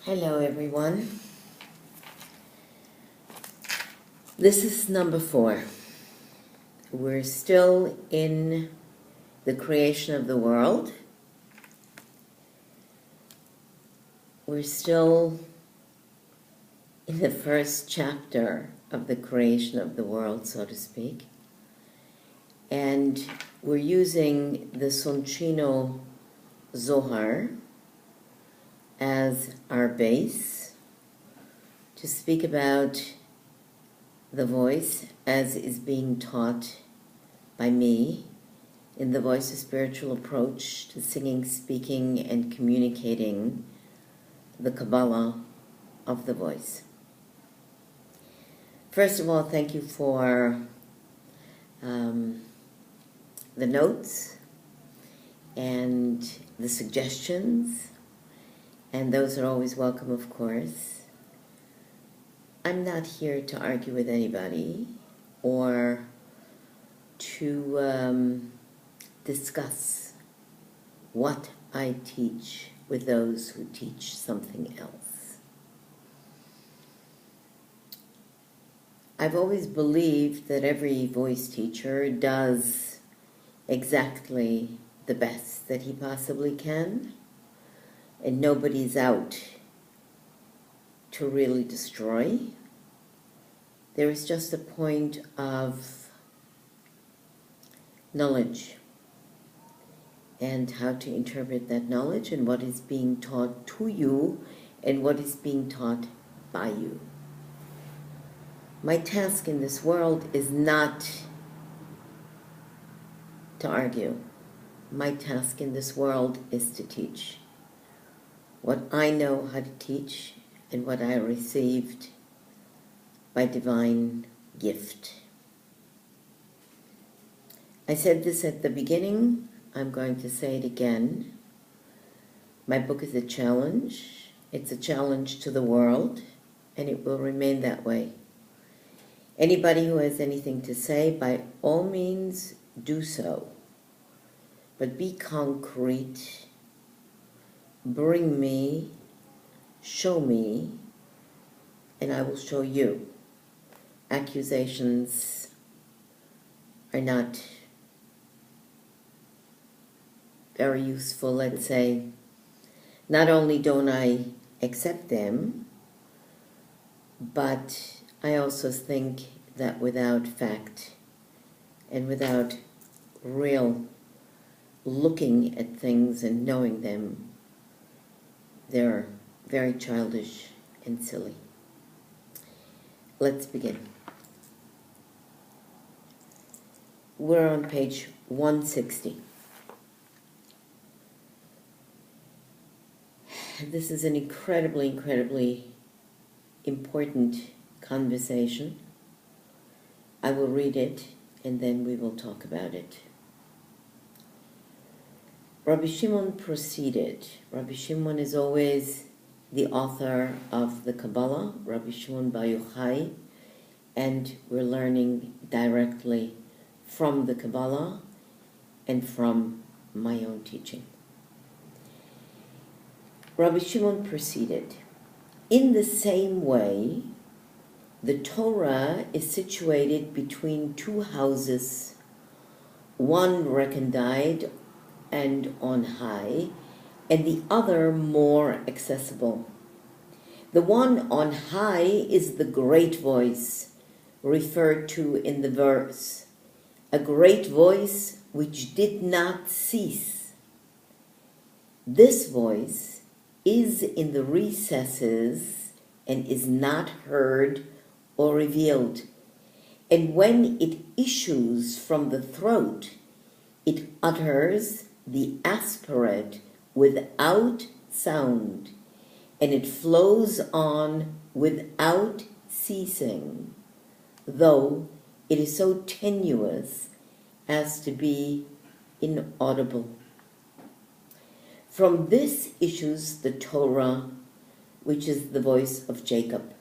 Hello everyone. This is number 4. We're still in the creation of the world. We're still in the first chapter of the creation of the world, so to speak. And we're using the Soncino Zohar as our base to speak about the voice as is being taught by me in the Voice of Spiritual Approach to singing, speaking, and communicating the Kabbalah of the voice. First of all, thank you for the notes and the suggestions, and those are always welcome, of course. I'm not here to argue with anybody or to discuss what I teach with those who teach something else. I've always believed that every voice teacher does exactly the best that he possibly can, and nobody's out to really destroy. There is just a point of knowledge and how to interpret that knowledge and what is being taught to you and what is being taught by you. My task in this world is not to argue. My task in this world is to teach what I know how to teach and what I received by divine gift. I said this at the beginning. I'm going to say it again. My book is a challenge. It's a challenge to the world, and it will remain that way. Anybody who has anything to say, by all means, do so. But be concrete. Bring me, show me, and I will show you. Accusations are not very useful, let's say. Not only don't I accept them, but I also think that without fact and without real looking at things and knowing them, they're very childish and silly. Let's begin. We're on page 160. This is an incredibly important conversation. I will read it and then we will talk about it. Rabbi Shimon proceeded. Rabbi Shimon is always the author of the Kabbalah, Rabbi Shimon Bar Yochai, and we're learning directly from the Kabbalah and from my own teaching. Rabbi Shimon proceeded. In the same way, the Torah is situated between two houses, one recondite and on high, and the other more accessible. The one on high is the great voice, referred to in the verse, a great voice which did not cease. This voice is in the recesses and is not heard or revealed, and when it issues from the throat, it utters the aspirate without sound, and it flows on without ceasing, though it is so tenuous as to be inaudible. From this issues the Torah, which is the voice of Jacob.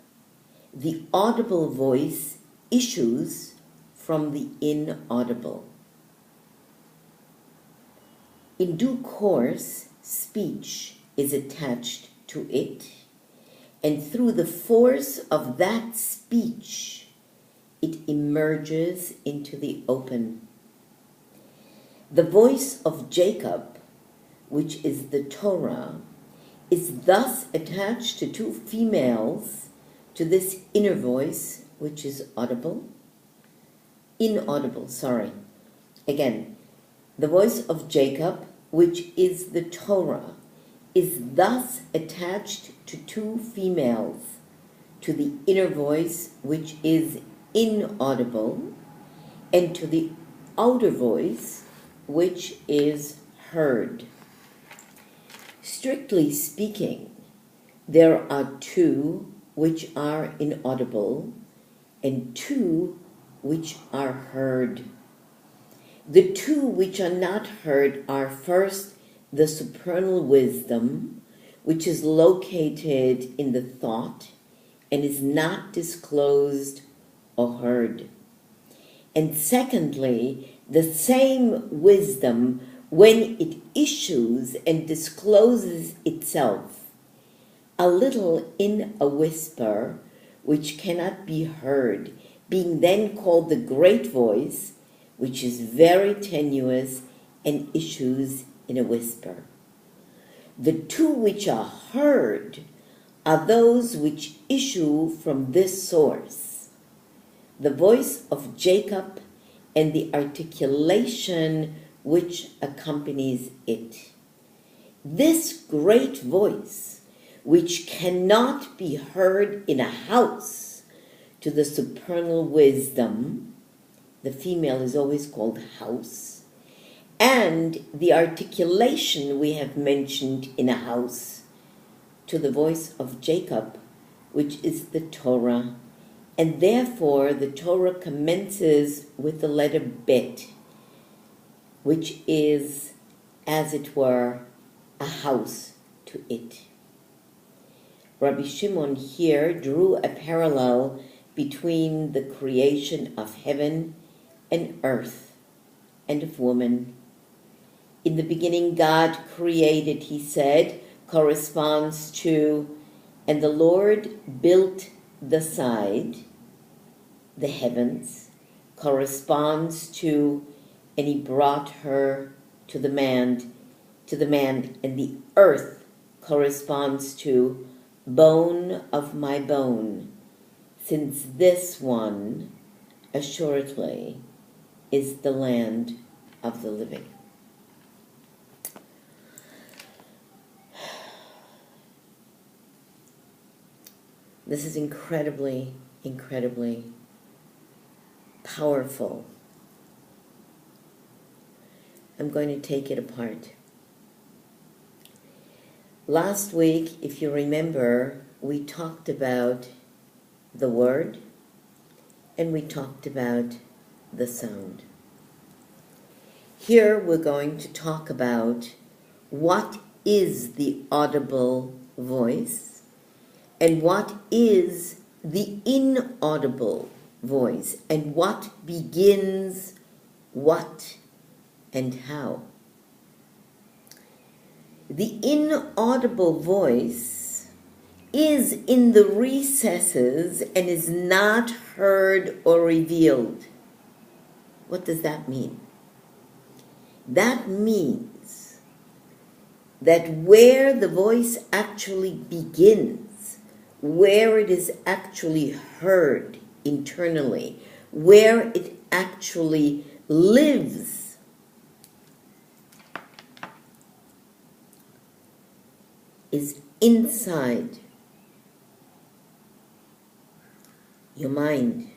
The audible voice issues from the inaudible. In due course, speech is attached to it, And through the force of that speech, it emerges into the open. The voice of Jacob, which is the Torah, is thus attached to two females, to this inner voice, which is inaudible. Again, the voice of Jacob, which is the Torah, is thus attached to two females, to the inner voice, which is inaudible, and to the outer voice, which is heard. Strictly speaking, there are two which are inaudible and two which are heard. The two which are not heard are first the supernal wisdom, which is located in the thought and is not disclosed or heard. And secondly, the same wisdom when it issues and discloses itself, a little in a whisper, which cannot be heard, being then called the great voice, which is very tenuous and issues in a whisper. The two which are heard are those which issue from this source, the voice of Jacob and the articulation which accompanies it. This great voice, which cannot be heard in a house, to the supernal wisdom, the female is always called house, and the articulation we have mentioned in a house, to the voice of Jacob, which is the Torah, and therefore the Torah commences with the letter Bet, which is, as it were, a house to it. Rabbi Shimon here drew a parallel between the creation of heaven and earth and of woman. In the beginning God created, he said, corresponds to, and the Lord built the side, the heavens, corresponds to, and he brought her to the man, and the earth corresponds to, bone of my bone, since this one, assuredly, is the land of the living. This is incredibly, incredibly powerful. I'm going to take it apart. Last week, if you remember, we talked about the word and we talked about the sound. Here we're going to talk about what is the audible voice and what is the inaudible voice and what begins what and how. The inaudible voice is in the recesses and is not heard or revealed. What does that mean? That means that where the voice actually begins, where it is actually heard internally, where it actually lives, is inside your mind,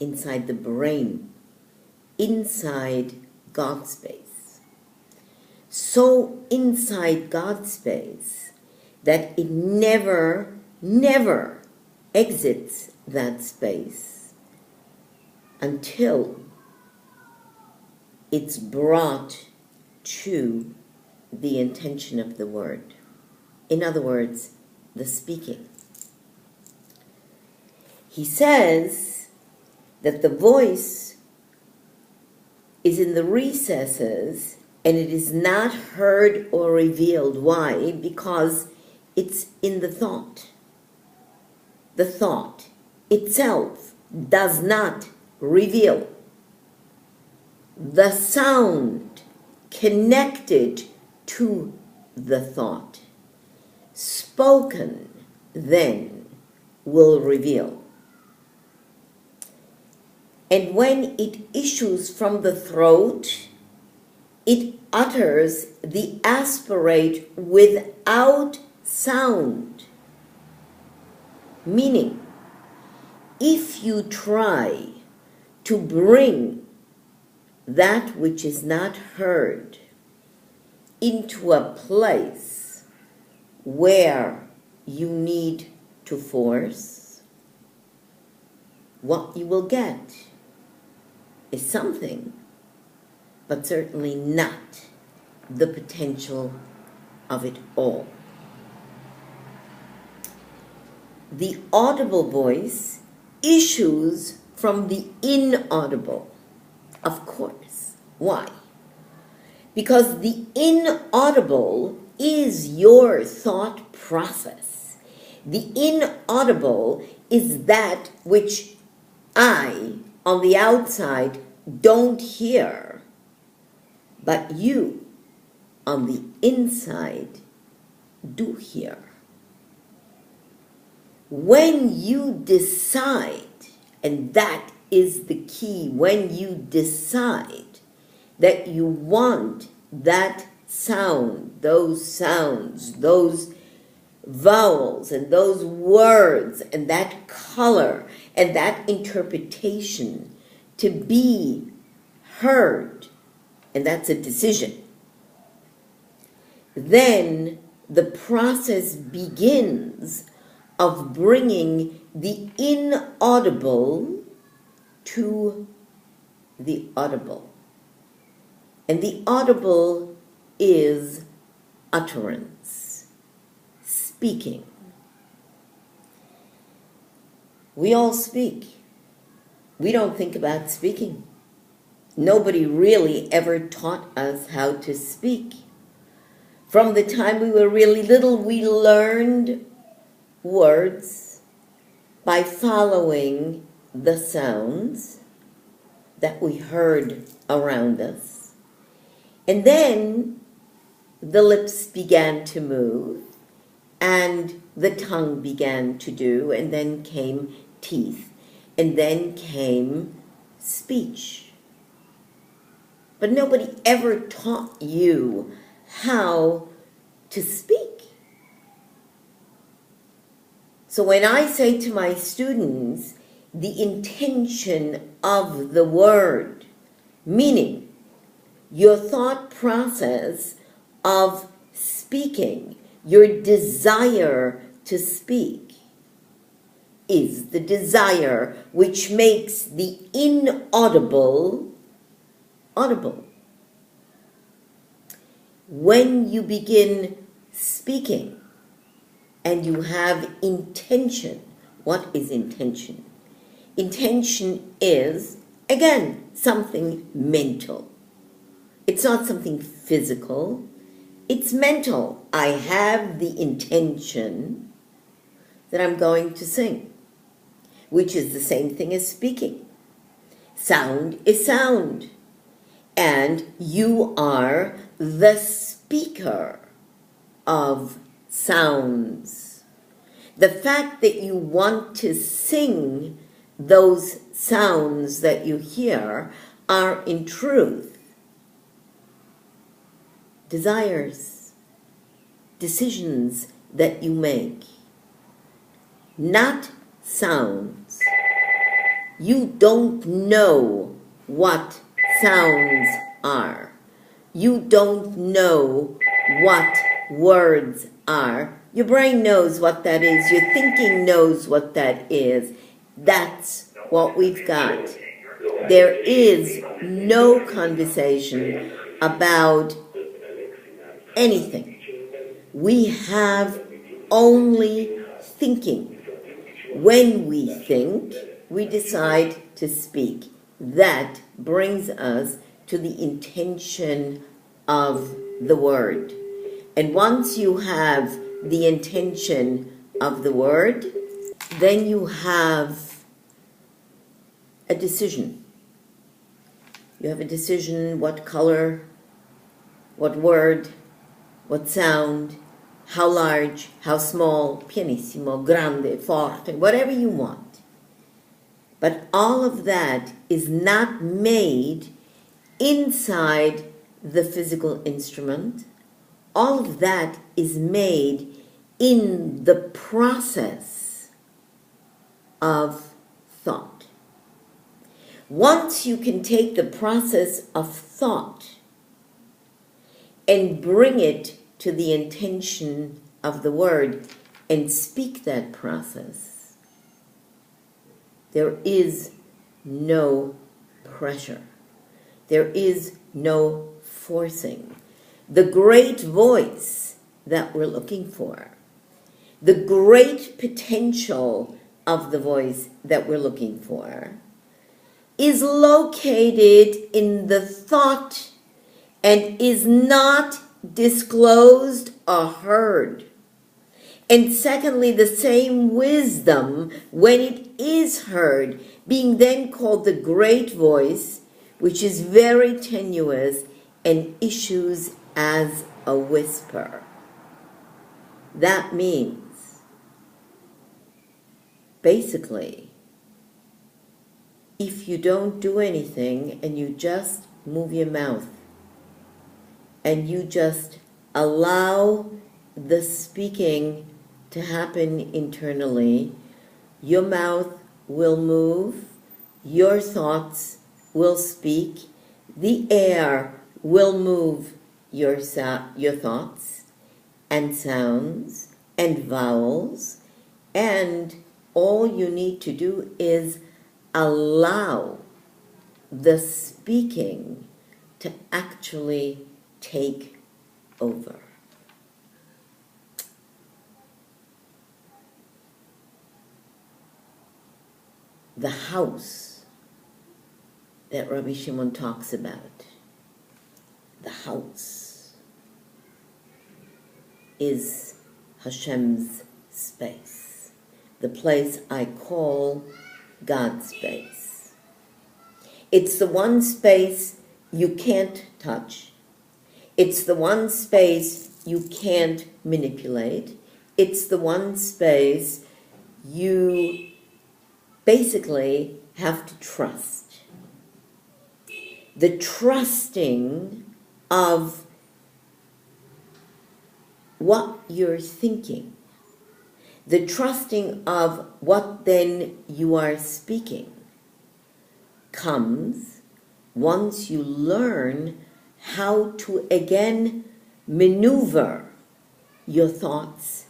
inside the brain, inside God's space. So inside God's space that it never, never exits that space until it's brought to the intention of the word. In other words, the speaking. He says that the voice is in the recesses and it is not heard or revealed. Why? Because it's in the thought. the thought itself does not reveal. The sound connected to the thought, spoken then, will reveal. And when it issues from the throat, it utters the aspirate without sound. Meaning, if you try to bring that which is not heard into a place where you need to force, what you will get is something, but certainly not the potential of it all. The audible voice issues from the inaudible, of course. Why? Because the inaudible is your thought process. The inaudible is that which I, on the outside, don't hear, but you, on the inside, do hear. When you decide, and that is the key, when you decide that you want that sound, those vowels and those words and that color and that interpretation to be heard, and that's a decision, then the process begins of bringing the inaudible to the audible. And the audible is utterance, speaking. We all speak. We don't think about speaking. Nobody really ever taught us how to speak. From the time we were really little, we learned words by following the sounds that we heard around us. And then the lips began to move, and the tongue began to do, and then came teeth, and then came speech. But nobody ever taught you how to speak. So when I say to my students, the intention of the word, meaning your thought process of speaking, your desire to speak, is the desire which makes the inaudible audible. When you begin speaking and you have intention, what is intention? Intention is, again, something mental. It's not something physical. It's mental. I have the intention that I'm going to sing, which is the same thing as speaking. Sound is sound. And you are the speaker of sounds. The fact that you want to sing those sounds that you hear are in truth desires, decisions that you make, not sounds. You don't know what sounds are. You don't know what words are. Your brain knows what that is. Your thinking knows what that is. That's what we've got. There is no conversation about anything. We have only thinking. When we think, we decide to speak. That brings us to the intention of the word. And once you have the intention of the word, then you have a decision. You have a decision: what color, what word, what sound, how large, how small, pianissimo, grande, forte, whatever you want. But all of that is not made inside the physical instrument. All of that is made in the process of thought. Once you can take the process of thought and bring it to the intention of the word and speak that process, there is no pressure. There is no forcing. The great voice that we're looking for, the great potential of the voice that we're looking for, is located in the thought and is not disclosed or heard. And secondly, the same wisdom, when it is heard, being then called the great voice, which is very tenuous and issues as a whisper. That means, basically, if you don't do anything and you just move your mouth and you just allow the speaking to happen internally, your mouth will move, your thoughts will speak, the air will move your thoughts and sounds and vowels, and all you need to do is allow the speaking to actually take over. The house that Rabbi Shimon talks about, the house, is Hashem's space, the place I call God's space. It's the one space you can't touch. It's the one space you can't manipulate. It's the one space you basically have to trust. The trusting of what you're thinking. The trusting of what then you are speaking comes once you learn how to again maneuver your thoughts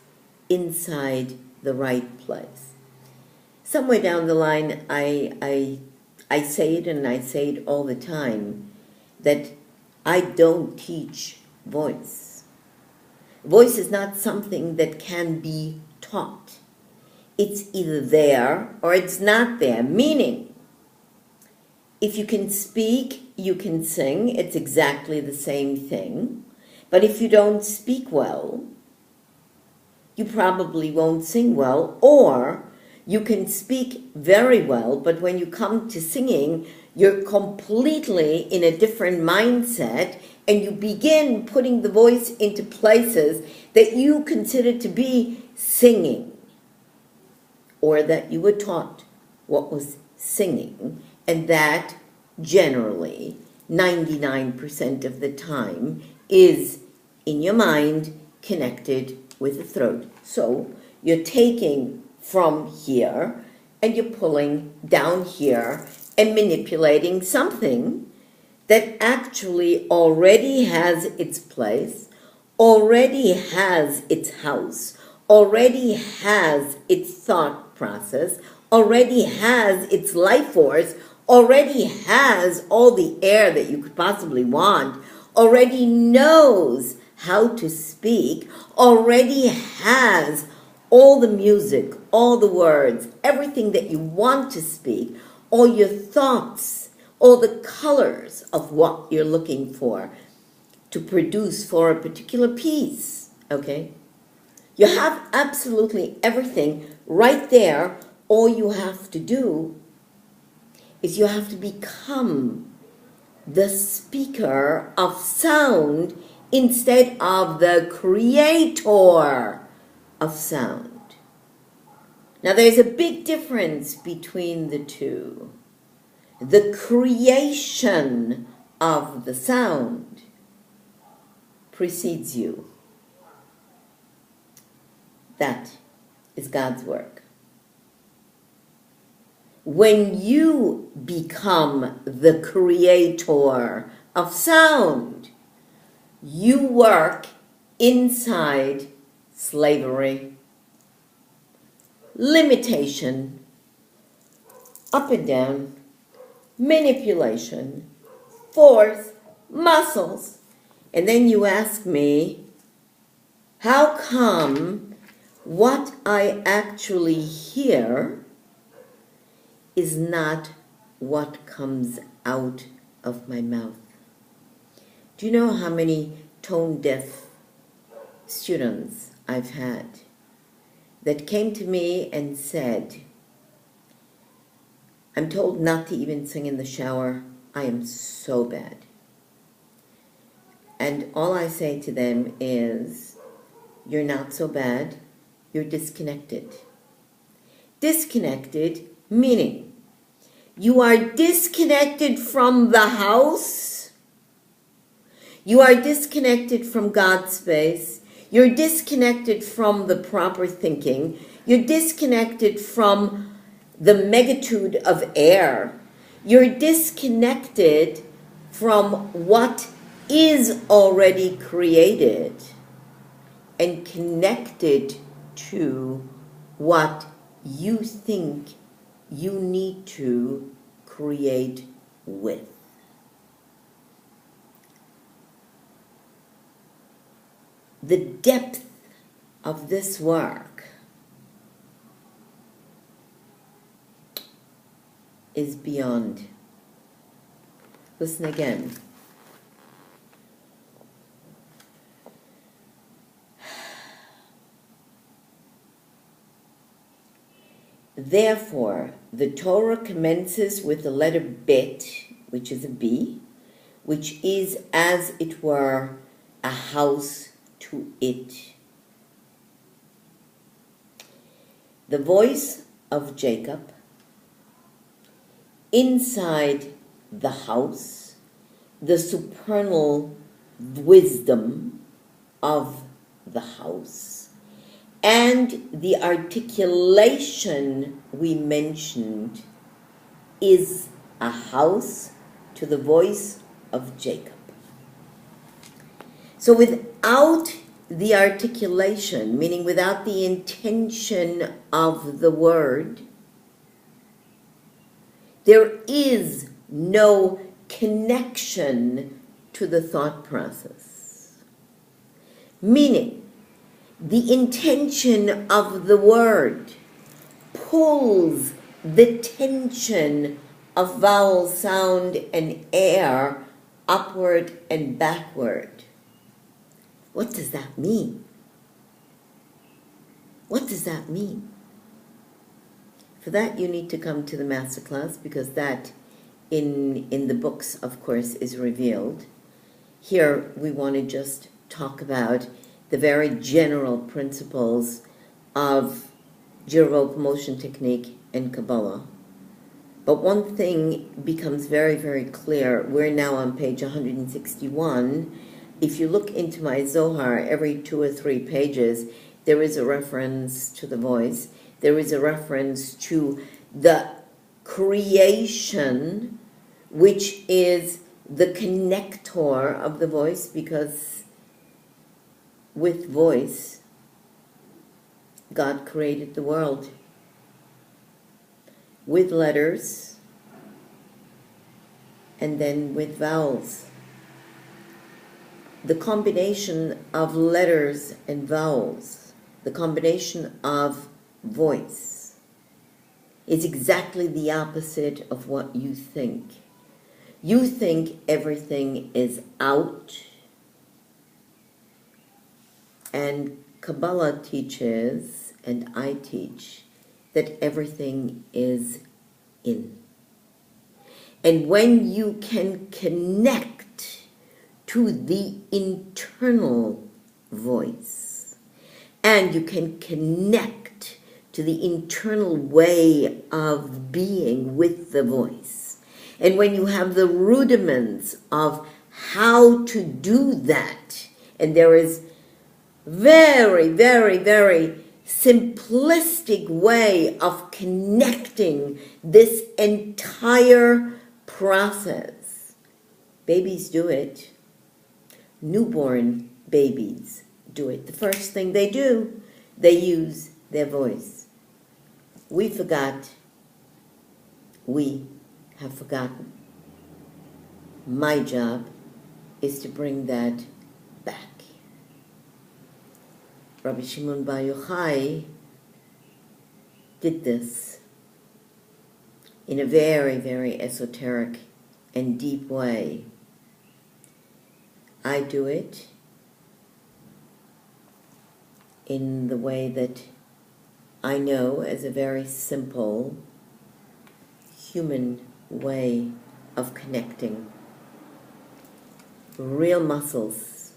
inside the right place. Somewhere down the line, I say it, and I say it all the time, that I don't teach voice. Voice is not something that can be taught. It's either there or it's not there, meaning if you can speak, you can sing. It's exactly the same thing. But if you don't speak well, you probably won't sing well, or you can speak very well, but when you come to singing, you're completely in a different mindset, and you begin putting the voice into places that you consider to be singing, or that you were taught what was singing, and that generally 99% of the time is in your mind connected with the throat. So you're taking from here and you're pulling down here and manipulating something that actually already has its place, already has its house, already has its thought process, already has its life force, already has all the air that you could possibly want, already knows how to speak, already has all the music, all the words, everything that you want to speak, all your thoughts, all the colors of what you're looking for to produce for a particular piece, okay? You have absolutely everything right there. All you have to do is you have to become the speaker of sound instead of the creator of sound. Now there's a big difference between the two. The creation of the sound precedes you. That is God's work. When you become the creator of sound, you work inside slavery, limitation, up and down, manipulation, force, muscles. And then you ask me, how come what I actually hear is not what comes out of my mouth? Do you know how many tone-deaf students I've had that came to me and said, I'm told not to even sing in the shower. I am so bad. And all I say to them is, you're not so bad, you're disconnected. Disconnected meaning you are disconnected from the house, you are disconnected from God's space, you're disconnected from the proper thinking, you're disconnected from the magnitude of air, you're disconnected from what is already created and connected to what you think you need to create with. The depth of this work is beyond. Listen again. Therefore, the Torah commences with the letter Bet, which is a B, which is, as it were, a house to it. The voice of Jacob inside the house, the supernal wisdom of the house, and the articulation we mentioned is a house to the voice of Jacob. So without the articulation, meaning without the intention of the word, there is no connection to the thought process. Meaning, the intention of the word pulls the tension of vowel, sound, and air upward and backward. What does that mean? What does that mean? For that, you need to come to the masterclass, because that in the books, of course, is revealed. Here, we want to just talk about the very general principles of Jirvo motion technique and Kabbalah. But one thing becomes very, very clear. We're now on page 161. If you look into my Zohar, every 2 or 3 pages, there is a reference to the voice. There is a reference to the creation, which is the connector of the voice, because with voice, God created the world. With letters, and then with vowels. The combination of letters and vowels, the combination of voice, is exactly the opposite of what you think. You think everything is out and Kabbalah teaches, and I teach, that everything is in. And when you can connect to the internal voice, and you can connect to the internal way of being with the voice, and when you have the rudiments of how to do that, and there is very, very, very simplistic way of connecting this entire process. Babies do it. Newborn babies do it. The first thing they do, they use their voice. We have forgotten. My job is to bring that back. Rabbi Shimon Bar Yochai did this in a very, very esoteric and deep way. I do it in the way that I know as a very simple human way of connecting. Real muscles,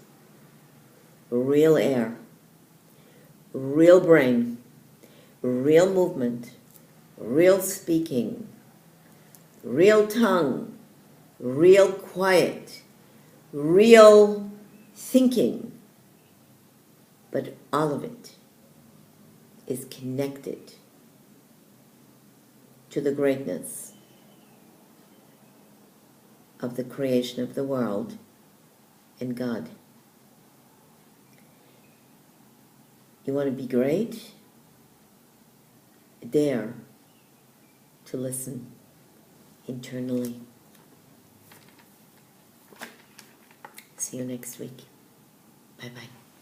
real air, real brain, real movement, real speaking, real tongue, real quiet, real thinking. But all of it is connected to the greatness of the creation of the world and God. You want to be great? Dare to listen internally. See you next week. Bye-bye.